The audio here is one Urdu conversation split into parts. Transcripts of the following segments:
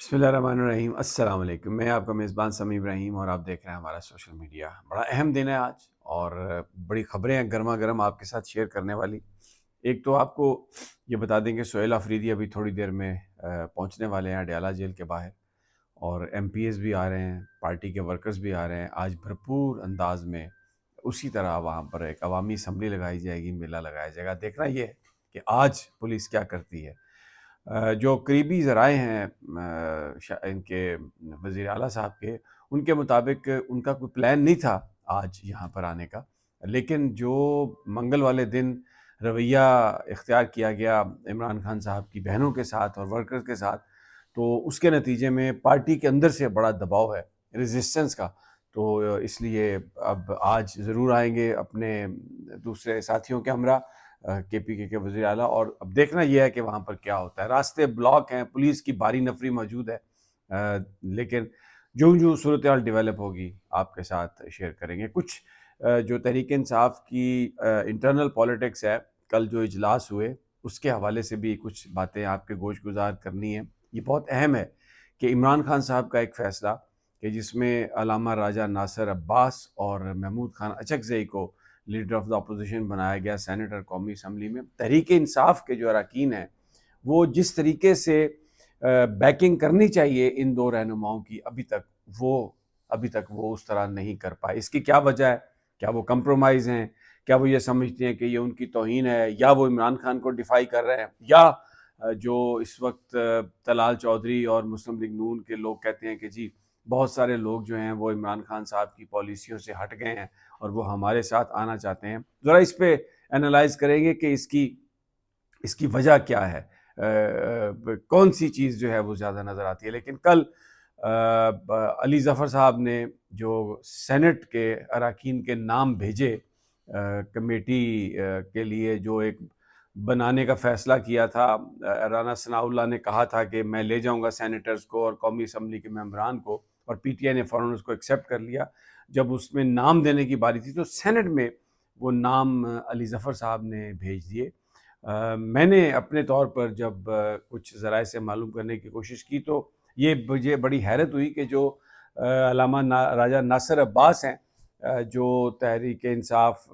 بسم اللہ الرحمن الرحیم۔ السلام علیکم، میں آپ کا میزبان سمیع ابراہیم اور آپ دیکھ رہے ہیں ہمارا سوشل میڈیا۔ بڑا اہم دن ہے آج اور بڑی خبریں ہیں گرما گرم آپ کے ساتھ شیئر کرنے والی۔ ایک تو آپ کو یہ بتا دیں کہ سہیل آفریدی ابھی تھوڑی دیر میں پہنچنے والے ہیں اڈیالہ جیل کے باہر، اور ایم پی ایز بھی آ رہے ہیں، پارٹی کے ورکرز بھی آ رہے ہیں۔ آج بھرپور انداز میں اسی طرح وہاں پر ایک عوامی اسمبلی لگائی جائے گی، میلہ لگایا جائے گا۔ دیکھنا یہ ہے کہ آج پولیس کیا کرتی ہے۔ جو قریبی ذرائع ہیں ان کے وزیر اعلیٰ صاحب کے، ان کے مطابق ان کا کوئی پلان نہیں تھا آج یہاں پر آنے کا، لیکن جو منگل والے دن رویہ اختیار کیا گیا عمران خان صاحب کی بہنوں کے ساتھ اور ورکرز کے ساتھ، تو اس کے نتیجے میں پارٹی کے اندر سے بڑا دباؤ ہے ریزسٹنس کا۔ تو اس لیے اب آج ضرور آئیں گے اپنے دوسرے ساتھیوں کے ہمراہ کے پی کے وزیر اعلیٰ، اور اب دیکھنا یہ ہے کہ وہاں پر کیا ہوتا ہے۔ راستے بلاک ہیں، پولیس کی باری نفری موجود ہے، لیکن جو صورتحال ڈیولپ ہوگی آپ کے ساتھ شیئر کریں گے۔ کچھ جو تحریک انصاف کی انٹرنل پولیٹکس ہے، کل جو اجلاس ہوئے اس کے حوالے سے بھی کچھ باتیں آپ کے گوش گزار کرنی ہیں۔ یہ بہت اہم ہے کہ عمران خان صاحب کا ایک فیصلہ کہ جس میں علامہ راجہ ناصر عباس اور محمود خان اچکزئی کو لیڈر آف دا اپوزیشن بنایا گیا سینیٹر قومی اسمبلی میں۔ تحریک انصاف کے جو اراکین ہیں وہ جس طریقے سے بیکنگ کرنی چاہیے ان دو رہنماؤں کی، ابھی تک وہ اس طرح نہیں کر پائے۔ اس کی کیا وجہ ہے؟ کیا وہ کمپرومائز ہیں؟ کیا وہ یہ سمجھتے ہیں کہ یہ ان کی توہین ہے، یا وہ عمران خان کو ڈیفائی کر رہے ہیں، یا جو اس وقت طلال چودھری اور مسلم لیگ نون کے لوگ کہتے ہیں کہ جی بہت سارے لوگ جو ہیں وہ عمران خان صاحب کی پالیسیوں سے ہٹ گئے ہیں اور وہ ہمارے ساتھ آنا چاہتے ہیں۔ ذرا اس پہ انالائز کریں گے کہ اس کی وجہ کیا ہے، کون سی چیز جو ہے وہ زیادہ نظر آتی ہے۔ لیکن کل علی ظفر صاحب نے جو سینٹ کے اراکین کے نام بھیجے کمیٹی کے لیے، جو ایک بنانے کا فیصلہ کیا تھا، رانا ثناء اللہ نے کہا تھا کہ میں لے جاؤں گا سینیٹرز کو اور قومی اسمبلی کے ممبران کو، اور پی ٹی آئی نے فوراً اس کو ایکسیپٹ کر لیا۔ جب اس میں نام دینے کی باری تھی تو سینٹ میں وہ نام علی ظفر صاحب نے بھیج دیے۔ میں نے اپنے طور پر جب کچھ ذرائع سے معلوم کرنے کی کوشش کی تو یہ مجھے بڑی حیرت ہوئی کہ جو علامہ راجہ ناصر عباس ہیں، جو تحریک انصاف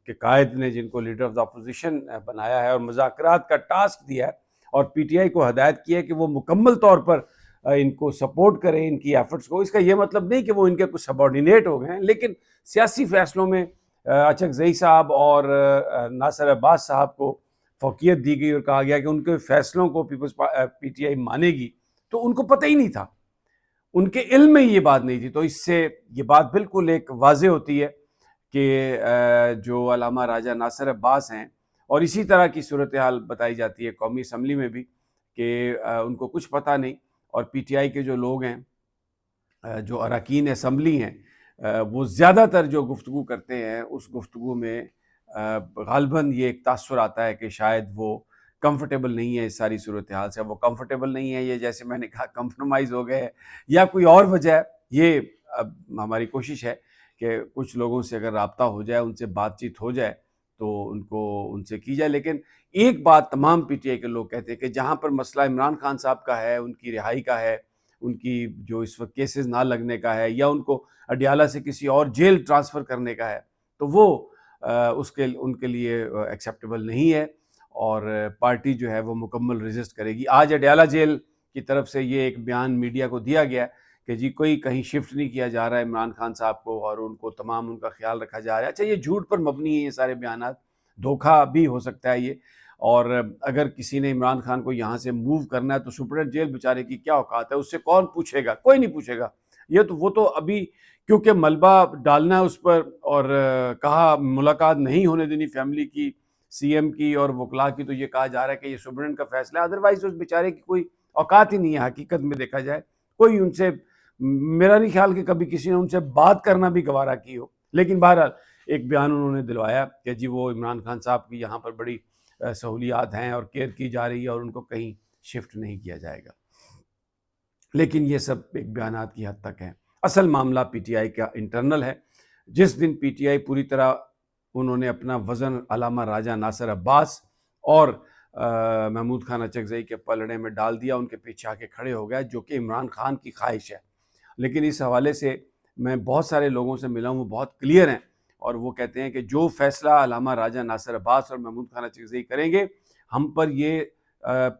کے قائد نے، جن کو لیڈر آف دا اپوزیشن بنایا ہے اور مذاکرات کا ٹاسک دیا ہے، اور پی ٹی آئی کو ہدایت کی ہے کہ وہ مکمل طور پر ان کو سپورٹ کریں، ان کی ایفرٹس کو۔ اس کا یہ مطلب نہیں کہ وہ ان کے کچھ سبارڈینیٹ ہو گئے ہیں، لیکن سیاسی فیصلوں میں اچکزئی صاحب اور ناصر عباس صاحب کو فوقیت دی گئی اور کہا گیا کہ ان کے فیصلوں کو پی ٹی آئی مانے گی، تو ان کو پتہ ہی نہیں تھا، ان کے علم میں یہ بات نہیں تھی۔ تو اس سے یہ بات بالکل ایک واضح ہوتی ہے کہ جو علامہ راجہ ناصر عباس ہیں، اور اسی طرح کی صورتحال بتائی جاتی ہے قومی اسمبلی میں بھی کہ ان کو کچھ پتہ نہیں، اور پی ٹی آئی کے جو لوگ ہیں، جو اراکین اسمبلی ہیں، وہ زیادہ تر جو گفتگو کرتے ہیں اس گفتگو میں غالباً یہ ایک تاثر آتا ہے کہ شاید وہ کمفرٹیبل نہیں ہے اس ساری صورتحال سے۔ وہ کمفرٹیبل نہیں ہے، یہ جیسے میں نے کہا کمپرومائز ہو گئے، یا کوئی اور وجہ ہے۔ یہ اب ہماری کوشش ہے کہ کچھ لوگوں سے اگر رابطہ ہو جائے، ان سے بات چیت ہو جائے تو ان سے کی جائے۔ لیکن ایک بات تمام پی ٹی آئی کے لوگ کہتے ہیں کہ جہاں پر مسئلہ عمران خان صاحب کا ہے، ان کی رہائی کا ہے، ان کی جو اس وقت کیسز نہ لگنے کا ہے، یا ان کو اڈیالہ سے کسی اور جیل ٹرانسفر کرنے کا ہے، تو وہ ان کے لیے ایکسیپٹیبل نہیں ہے، اور پارٹی جو ہے وہ مکمل ریزسٹ کرے گی۔ آج اڈیالہ جیل کی طرف سے یہ ایک بیان میڈیا کو دیا گیا کہ جی کوئی کہیں شفٹ نہیں کیا جا رہا ہے عمران خان صاحب کو، اور ان کو تمام ان کا خیال رکھا جا رہا ہے۔ اچھا، یہ جھوٹ پر مبنی ہے یہ سارے بیانات، دھوکہ بھی ہو سکتا ہے یہ، اور اگر کسی نے عمران خان کو یہاں سے موو کرنا ہے تو سپرڈنٹ جیل بیچارے کی کیا اوقات ہے، اس سے کون پوچھے گا؟ کوئی نہیں پوچھے گا۔ وہ تو ابھی کیونکہ ملبہ ڈالنا ہے اس پر، اور کہا ملاقات نہیں ہونے دینی فیملی کی، سی ایم کی اور وکلاء کی، تو یہ کہا جا رہا ہے کہ یہ سپرڈنٹ کا فیصلہ ہے۔ ادروائز اس بیچارے کی کوئی اوقات ہی نہیں ہے حقیقت میں دیکھا جائے۔ کوئی ان سے، میرا نہیں خیال کہ کبھی کسی نے ان سے بات کرنا بھی گوارا کی ہو۔ لیکن بہرحال ایک بیان انہوں نے دلوایا کہ جی وہ عمران خان صاحب کی یہاں پر بڑی سہولیات ہیں اور کیئر کی جا رہی ہے، اور ان کو کہیں شفٹ نہیں کیا جائے گا۔ لیکن یہ سب ایک بیانات کی حد تک ہیں، اصل معاملہ پی ٹی آئی کا انٹرنل ہے۔ جس دن پی ٹی آئی پوری طرح انہوں نے اپنا وزن علامہ راجہ ناصر عباس اور محمود خان اچکزئی کے پلڑے میں ڈال دیا، ان کے پیچھے آ کے کھڑے ہو گیا، جو کہ عمران خان کی خواہش ہے۔ لیکن اس حوالے سے میں بہت سارے لوگوں سے ملا ہوں، وہ بہت کلیئر ہیں، اور وہ کہتے ہیں کہ جو فیصلہ علامہ راجہ ناصر عباس اور محمود خان اچکزئی کریں گے، ہم پر یہ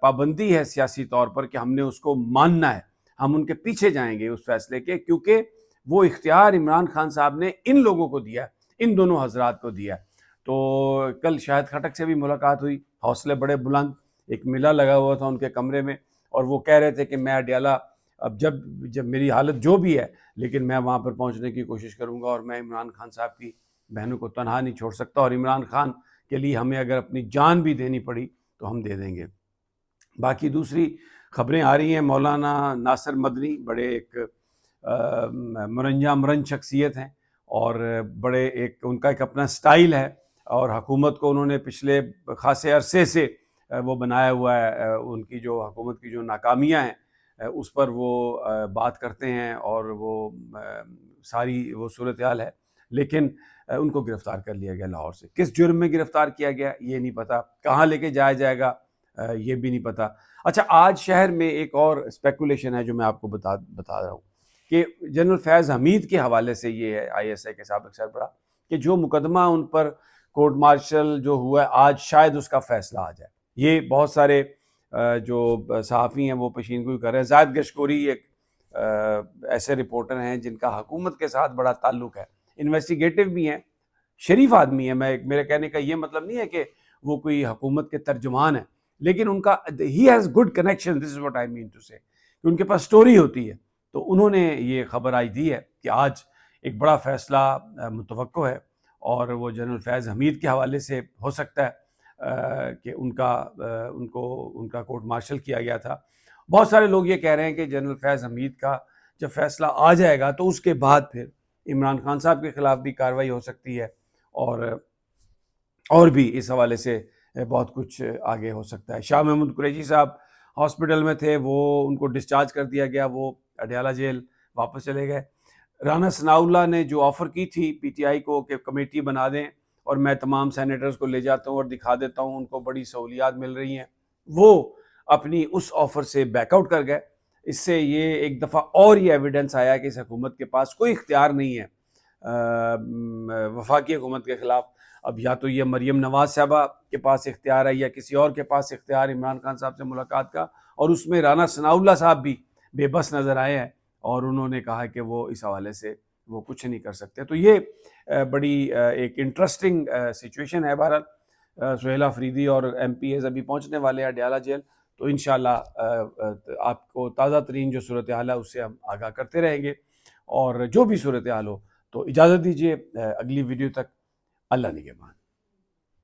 پابندی ہے سیاسی طور پر کہ ہم نے اس کو ماننا ہے، ہم ان کے پیچھے جائیں گے اس فیصلے کے، کیونکہ وہ اختیار عمران خان صاحب نے ان لوگوں کو دیا ہے، ان دونوں حضرات کو دیا ہے۔ تو کل شاہد خٹک سے بھی ملاقات ہوئی، حوصلے بڑے بلند، ایک ملا لگا ہوا تھا ان کے کمرے میں، اور وہ کہہ رہے تھے کہ میں اڈیالہ اب جب میری حالت جو بھی ہے، لیکن میں وہاں پر پہنچنے کی کوشش کروں گا، اور میں عمران خان صاحب کی بہنوں کو تنہا نہیں چھوڑ سکتا، اور عمران خان کے لیے ہمیں اگر اپنی جان بھی دینی پڑی تو ہم دے دیں گے۔ باقی دوسری خبریں آ رہی ہیں، مولانا ناصر مدنی بڑے ایک مرنجہ شخصیت ہیں، اور بڑے ان کا ایک اپنا سٹائل ہے، اور حکومت کو انہوں نے پچھلے خاصے عرصے سے وہ بنایا ہوا ہے، ان کی جو حکومت کی جو ناکامیاں ہیں اس پر وہ بات کرتے ہیں، اور وہ ساری وہ صورتحال ہے، لیکن ان کو گرفتار کر لیا گیا لاہور سے۔ کس جرم میں گرفتار کیا گیا یہ نہیں پتا، کہاں لے کے جایا جائے گا یہ بھی نہیں پتا۔ اچھا، آج شہر میں ایک اور اسپیکولیشن ہے جو میں آپ کو بتا رہا ہوں، کہ جنرل فیض حمید کے حوالے سے یہ ہے، آئی ایس آئی کے سابق سربراہ، کہ جو مقدمہ ان پر کورٹ مارشل جو ہوا ہے آج، شاید اس کا فیصلہ آ جائے۔ یہ بہت سارے جو صحافی ہیں وہ پیشین گوئی کر رہے ہیں۔ زاہد گشکوری ایک ایسے رپورٹر ہیں جن کا حکومت کے ساتھ بڑا تعلق ہے، انویسٹیگیٹو بھی ہیں، شریف آدمی ہے، میرے کہنے کا یہ مطلب نہیں ہے کہ وہ کوئی حکومت کے ترجمان ہیں، لیکن ان کا he has good connection, this is what I mean to say, کہ ان کے پاس سٹوری ہوتی ہے۔ تو انہوں نے یہ خبر آج دی ہے کہ آج ایک بڑا فیصلہ متوقع ہے، اور وہ جنرل فیض حمید کے حوالے سے ہو سکتا ہے کہ ان کا کورٹ مارشل کیا گیا تھا۔ بہت سارے لوگ یہ کہہ رہے ہیں کہ جنرل فیض حمید کا جب فیصلہ آ جائے گا تو اس کے بعد پھر عمران خان صاحب کے خلاف بھی کارروائی ہو سکتی ہے، اور بھی اس حوالے سے بہت کچھ آگے ہو سکتا ہے۔ شاہ محمود قریشی صاحب ہاسپٹل میں تھے، وہ ان کو ڈسچارج کر دیا گیا، وہ اڈیالہ جیل واپس چلے گئے۔ رانا ثناء اللہ نے جو آفر کی تھی پی ٹی آئی کو کہ کمیٹی بنا دیں اور میں تمام سینیٹرز کو لے جاتا ہوں اور دکھا دیتا ہوں ان کو بڑی سہولیات مل رہی ہیں، وہ اپنی اس آفر سے بیک آؤٹ کر گئے۔ اس سے یہ ایک دفعہ اور یہ ایویڈنس آیا کہ اس حکومت کے پاس کوئی اختیار نہیں ہے وفاقی حکومت کے خلاف۔ اب یا تو یہ مریم نواز صاحبہ کے پاس اختیار ہے یا کسی اور کے پاس اختیار عمران خان صاحب سے ملاقات کا، اور اس میں رانا ثناء اللہ صاحب بھی بے بس نظر آئے ہیں، اور انہوں نے کہا کہ وہ اس حوالے سے وہ کچھ نہیں کر سکتے۔ تو یہ بڑی ایک انٹرسٹنگ سچویشن ہے۔ بہرحال سہیل آفریدی اور ایم پی ایز ابھی پہنچنے والے ہیں اڈیالہ جیل، تو انشاءاللہ آپ کو تازہ ترین جو صورتحال ہے اس سے ہم آگاہ کرتے رہیں گے، اور جو بھی صورتحال ہو تو اجازت دیجیے اگلی ویڈیو تک، اللہ نگہبان۔